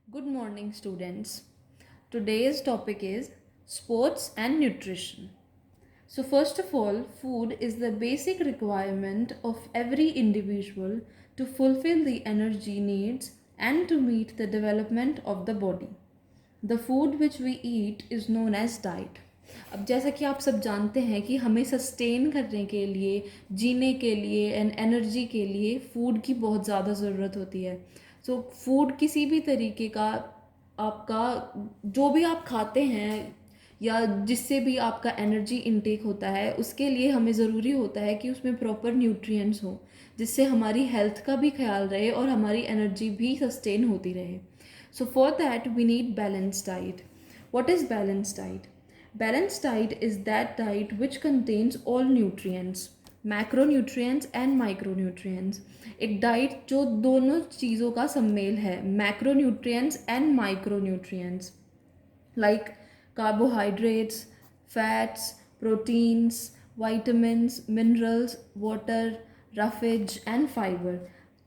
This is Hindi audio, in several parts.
Good morning, students. Today's topic is sports and nutrition. So, first of all, food is the basic requirement of every individual to fulfill the energy needs and to meet the development of the body. The food which we eat is known as diet. अब जैसा कि आप सब जानते हैं कि हमें सस्टेन करने के लिए, जीने के लिए एंड एनर्जी के लिए फूड की बहुत ज़्यादा ज़रूरत होती है. सो फूड किसी भी तरीके का आपका जो भी आप खाते हैं या जिससे भी आपका एनर्जी इनटेक होता है उसके लिए हमें ज़रूरी होता है कि उसमें प्रॉपर न्यूट्रिएंट्स हो जिससे हमारी हेल्थ का भी ख्याल रहे और हमारी एनर्जी भी सस्टेन होती रहे. So for that we need balanced diet. What is balanced diet? Balanced diet is that diet which contains all nutrients, macronutrients and micronutrients. एक डाइट जो दोनों चीज़ों का सम्मेल है, macronutrients and micronutrients, like carbohydrates, fats, proteins, vitamins, minerals, water, roughage and fiber.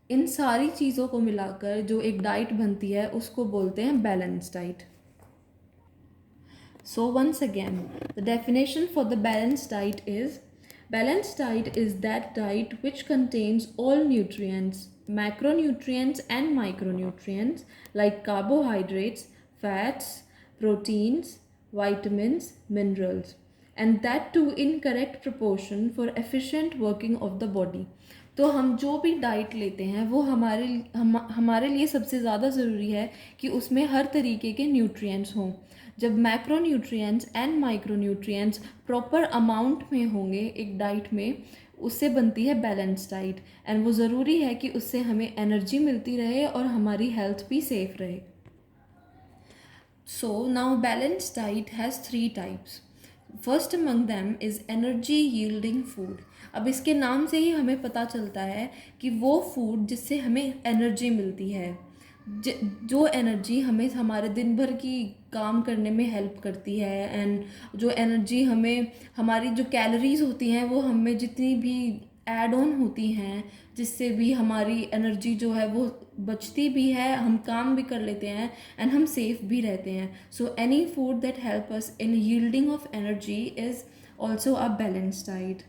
इन सारी चीज़ों को मिलाकर जो एक डाइट बनती है उसको बोलते हैं balance diet. So once again, the definition for the balanced diet is that diet which contains all nutrients, macronutrients and micronutrients like carbohydrates, fats, proteins, vitamins, minerals, and that too in correct proportion for efficient working of the body. तो हम जो भी डाइट लेते हैं वो हमारे लिए सबसे ज़्यादा ज़रूरी है कि उसमें हर तरीके के न्यूट्रिएंट्स हों. जब macro nutrients and micro nutrients proper amount में होंगे एक डाइट में, उससे बनती है बैलेंस डाइट. एंड वो ज़रूरी है कि उससे हमें एनर्जी मिलती रहे और हमारी हेल्थ भी सेफ रहे. So now balanced diet has 3 types. First among them is energy yielding food. अब इसके नाम से ही हमें पता चलता है कि वो फूड जिससे हमें एनर्जी मिलती है, जो एनर्जी हमें हमारे दिन भर की काम करने में हेल्प करती है. एंड जो एनर्जी हमें हमारी जो कैलोरीज होती हैं वो हमें जितनी भी ऐड ऑन होती हैं जिससे भी हमारी एनर्जी जो है वो बचती भी है, हम काम भी कर लेते हैं एंड हम सेफ भी रहते हैं. So any food that help us in yielding of energy is also a balanced diet.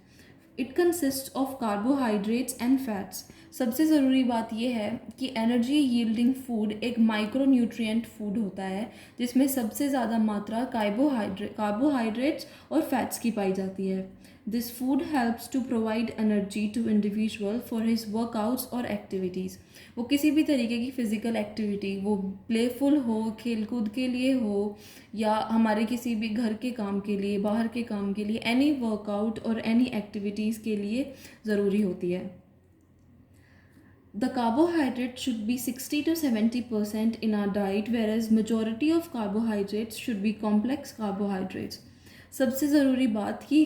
It consist of carbohydrates and fats. सबसे ज़रूरी बात यह है कि एनर्जी यील्डिंग फूड एक माइक्रो न्यूट्रिएंट फूड होता है जिसमें सबसे ज़्यादा मात्रा कार्बोहाइड्रेट्स और फैट्स की पाई जाती है. This food helps to provide energy to individual for his workouts और एक्टिविटीज़. वो किसी भी तरीके की फ़िज़िकल एक्टिविटी, वो प्लेफुल हो, खेलकूद के लिए हो या हमारे किसी भी घर के काम के लिए, बाहर के काम के लिए, एनी वर्कआउट और एनी एक्टिविटीज़ के लिए ज़रूरी होती है. The carbohydrate should be 60 to 70% in our diet, whereas majority of carbohydrates should be complex carbohydrates. सबसे ज़रूरी बात कि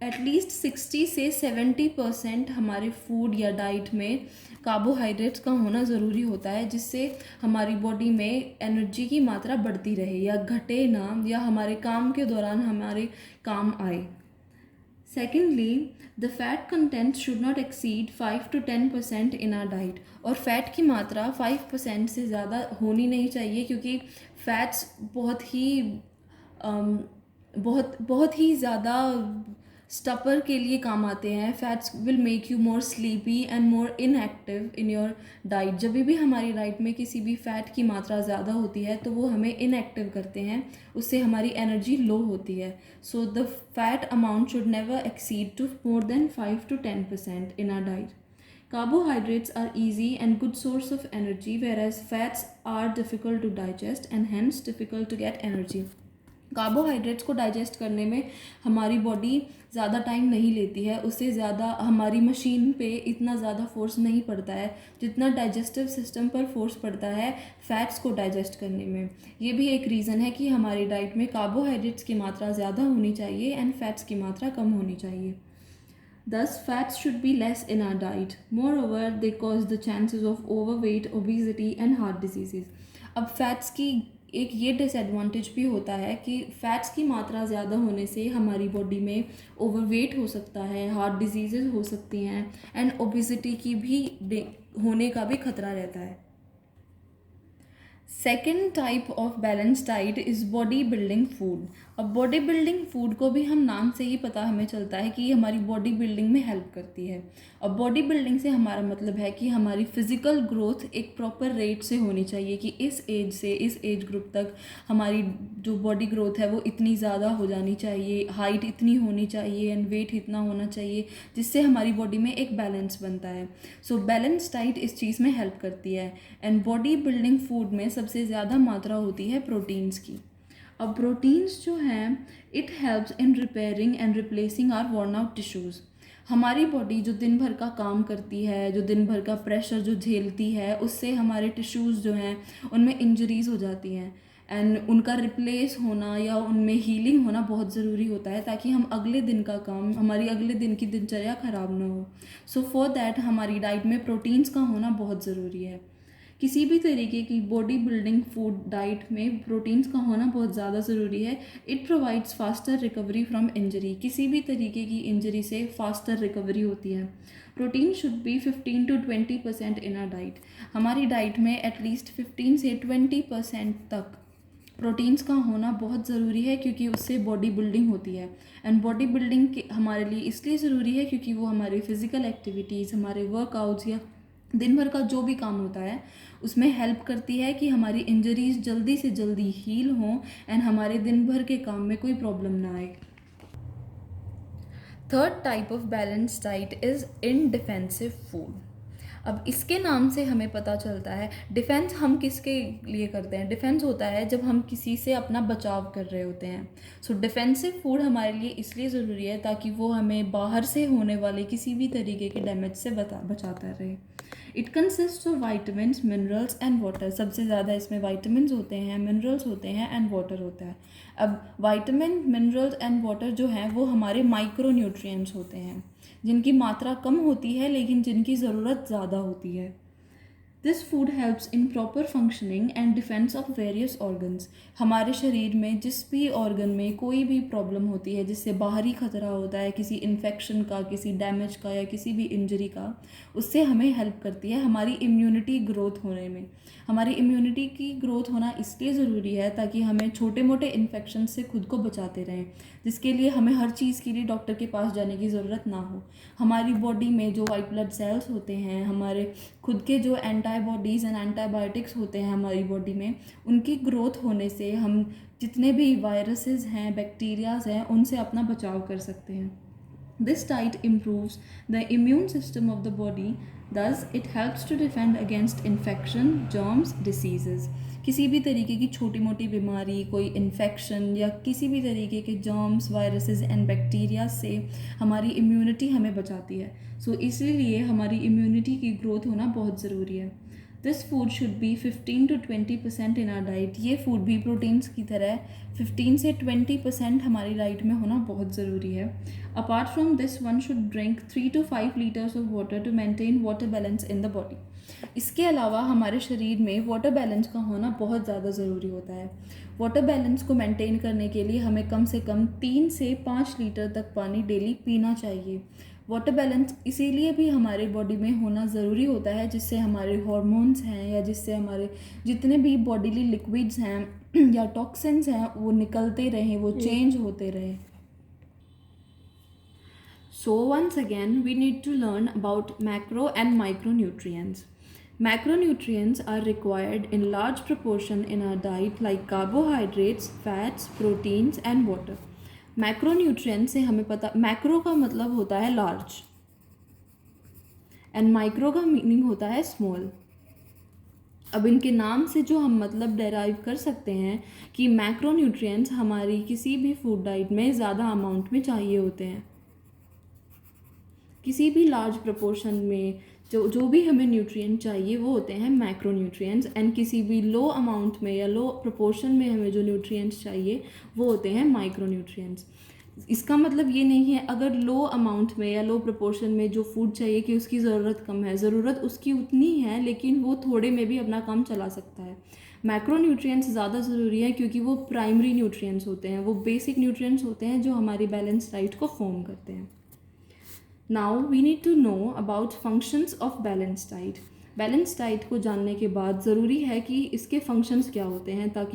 एटलीस्ट 60 से 70% हमारे फूड या डाइट में कार्बोहाइड्रेट्स का होना ज़रूरी होता है जिससे हमारी बॉडी में एनर्जी की मात्रा बढ़ती रहे या घटे ना, या हमारे काम के दौरान हमारे काम आए. Secondly, the fat content should not exceed 5 to 10% in our diet. और फैट की मात्रा 5% से ज़्यादा होनी नहीं चाहिए क्योंकि फैट्स बहुत ही ज़्यादा स्टपर के लिए काम आते हैं. Fats will make you more sleepy and more inactive in your diet. जब भी हमारी डाइट में किसी भी फैट की मात्रा ज़्यादा होती है तो वो हमें इनएक्टिव करते हैं, उससे हमारी एनर्जी लो होती है. So the fat amount should never exceed to more than 5 to 10% in our diet. Carbohydrates are easy and good source of energy, whereas fats are difficult to digest and hence difficult to get energy. Carbohydrates को डाइजेस्ट करने में हमारी बॉडी ज़्यादा टाइम नहीं लेती है, उससे ज़्यादा हमारी मशीन पे इतना ज़्यादा फोर्स नहीं पड़ता है जितना डाइजेस्टिव सिस्टम पर फोर्स पड़ता है फैट्स को डाइजेस्ट करने में. ये भी एक रीज़न है कि हमारी डाइट में कार्बोहाइड्रेट्स की मात्रा ज़्यादा होनी चाहिए एंड फैट्स की मात्रा कम होनी चाहिए. Thus, fats should be less in our diet. Moreover, they cause the chances of overweight, obesity and heart diseases. अब फैट्स की एक ये डिसएडवांटेज भी होता है कि फ़ैट्स की मात्रा ज़्यादा होने से हमारी बॉडी में ओवरवेट हो सकता है, हार्ट डिजीज़ हो सकती हैं एंड ओबेसिटी की भी होने का भी खतरा रहता है. Second type of balance diet is body building food. अब बॉडी बिल्डिंग फूड को भी हम नाम से ही पता हमें चलता है कि ये हमारी बॉडी बिल्डिंग में हेल्प करती है। अब बॉडी बिल्डिंग से हमारा मतलब है कि हमारी फिज़िकल ग्रोथ एक प्रॉपर रेट से होनी चाहिए कि इस एज से इस एज ग्रुप तक हमारी जो बॉडी ग्रोथ है वो इतनी ज़्यादा हो जानी चाहिए, हाइट इतनी होनी चाहिए एंड वेट इतना होना चाहिए, जिससे हमारी बॉडी में एक बैलेंस बनता है। सो बैलेंस डाइट इस चीज़ में हेल्प करती है। एंड बॉडी बिल्डिंग फूड में सबसे ज़्यादा मात्रा होती है प्रोटीन्स की। अब प्रोटीन्स जो हैं it helps in repairing and replacing our worn out tissues. हमारी बॉडी जो दिन भर का काम करती है, जो दिन भर का प्रेशर जो झेलती है, उससे हमारे टिश्यूज़ जो हैं उनमें इंजरीज़ हो जाती हैं एंड उनका रिप्लेस होना या उनमें हीलिंग होना बहुत ज़रूरी होता है ताकि हम अगले दिन का काम, हमारी अगले दिन की दिनचर्या ख़राब ना हो। सो फॉर दैट हमारी डाइट में प्रोटीन्स का होना बहुत ज़रूरी है। किसी भी तरीके की बॉडी बिल्डिंग फूड डाइट में प्रोटीन्स का होना बहुत ज़्यादा ज़रूरी है। It provides faster recovery from injury. किसी भी तरीके की इंजरी से फास्टर रिकवरी होती है। Protein should be 15 to 20% in are diet. हमारी डाइट में एटलीस्ट 15 से 20% तक प्रोटीन्स का होना बहुत ज़रूरी है क्योंकि उससे बॉडी बिल्डिंग होती है। एंड बॉडी बिल्डिंग हमारे लिए इसलिए ज़रूरी है क्योंकि वो हमारी फ़िज़िकल एक्टिविटीज़, हमारे वर्कआउट्स या दिन भर का जो भी काम होता है उसमें हेल्प करती है कि हमारी इंजरीज जल्दी से जल्दी हील हों एंड हमारे दिन भर के काम में कोई प्रॉब्लम ना आए। Third type of balance diet is in defensive food. अब इसके नाम से हमें पता चलता है डिफेंस हम किसके लिए करते हैं। डिफेंस होता है जब हम किसी से अपना बचाव कर रहे होते हैं। सो डिफेंसिव फूड हमारे लिए इसलिए ज़रूरी है ताकि वो हमें बाहर से होने वाले किसी भी तरीके के डैमेज से बचाता रहे। It consist of vitamins, minerals and water. सबसे ज़्यादा इसमें वाइटामिन्स होते हैं, मिनरल्स होते हैं एंड वाटर होता है। अब वाइटामिन, मिनरल्स एंड वाटर जो हैं वो हमारे माइक्रो न्यूट्रिएंट्स होते हैं जिनकी मात्रा कम होती है लेकिन जिनकी ज़रूरत ज़्यादा होती है। This food helps in proper functioning and defence of various organs. हमारे शरीर में जिस भी ऑर्गन में कोई भी प्रॉब्लम होती है जिससे बाहरी खतरा होता है किसी इन्फेक्शन का, किसी डैमेज का या किसी भी इंजरी का, उससे हमें हेल्प करती है हमारी इम्यूनिटी ग्रोथ होने में। हमारी इम्यूनिटी की ग्रोथ होना इसलिए ज़रूरी है ताकि हमें छोटे मोटे इन्फेक्शन से खुद को बचाते रहें, जिसके लिए हमें हर चीज़ के लिए डॉक्टर के पास जाने की ज़रूरत ना हो। हमारी बॉडी में जो वाइट ब्लड सेल्स होते हैं, हमारे खुद के जो एंटीबॉडीज़ एंड एंटीबायोटिक्स होते हैं हमारी बॉडी में, उनकी ग्रोथ होने से हम जितने भी वायरसेस हैं, बैक्टीरियाज हैं, उनसे अपना बचाव कर सकते हैं। This diet improves the immune system of the body, thus it helps to defend against infection, germs, diseases. किसी भी तरीके की छोटी मोटी बीमारी, कोई इन्फेक्शन या किसी भी तरीके के जर्म्स, वायरसेस एंड बैक्टीरिया से हमारी इम्यूनिटी हमें बचाती है। सो इसलिए हमारी इम्यूनिटी की ग्रोथ होना बहुत ज़रूरी है। This food should be 15 to 20% in are diet. ये फूड भी प्रोटीन्स की तरह 15 से 20% हमारी डाइट में होना बहुत ज़रूरी है। Apart from this one should drink 3 to 5 litres of water to maintain water balance in the body. इसके अलावा हमारे शरीर में वाटर बैलेंस का होना बहुत ज़्यादा ज़रूरी होता है। वाटर बैलेंस को मेंटेन करने के लिए हमें कम से कम 3 से 5 लीटर तक पानी डेली पीना चाहिए। वाटर बैलेंस इसीलिए भी हमारे बॉडी में होना ज़रूरी होता है जिससे हमारे हार्मोन्स हैं या जिससे हमारे जितने भी बॉडीली लिक्विड्स हैं या टॉक्सिन्स हैं वो निकलते रहें, वो चेंज होते रहें। So once again we need to learn about macro and micronutrients. Macronutrients are required in large proportion in our diet like carbohydrates, fats, proteins and water. Macronutrient से हमें पता, मैक्रो का मतलब होता है लार्ज एंड माइक्रो का मीनिंग होता है स्मॉल। अब इनके नाम से जो हम मतलब डेराइव कर सकते हैं कि मैक्रोन्यूट्रिएंट्स हमारी किसी भी फूड डाइट में ज़्यादा अमाउंट में चाहिए होते हैं। किसी भी लार्ज प्रोपोर्शन में जो भी हमें न्यूट्रिएंट चाहिए वो होते हैं मैक्रोन्यूट्रिएंट्स एंड किसी भी लो अमाउंट में या लो प्रोपोर्शन में हमें जो न्यूट्रिएंट्स चाहिए वो होते हैं माइक्रोन्यूट्रिएंट्स। इसका मतलब ये नहीं है अगर लो अमाउंट में या लो प्रोपोर्शन में जो फूड चाहिए कि उसकी ज़रूरत कम है, ज़रूरत उसकी उतनी है लेकिन वो थोड़े में भी अपना काम चला सकता है। मैक्रोन्यूट्रिएंट्स ज़्यादा ज़रूरी है क्योंकि वो प्राइमरी न्यूट्रिएंट्स होते हैं, वो बेसिक न्यूट्रिएंट्स होते हैं जो हमारी बैलेंस डाइट को फॉर्म करते हैं। Now we need to know about functions of balanced diet. Balance diet को जानने के बाद ज़रूरी है कि इसके फंक्शंस क्या होते हैं ताकि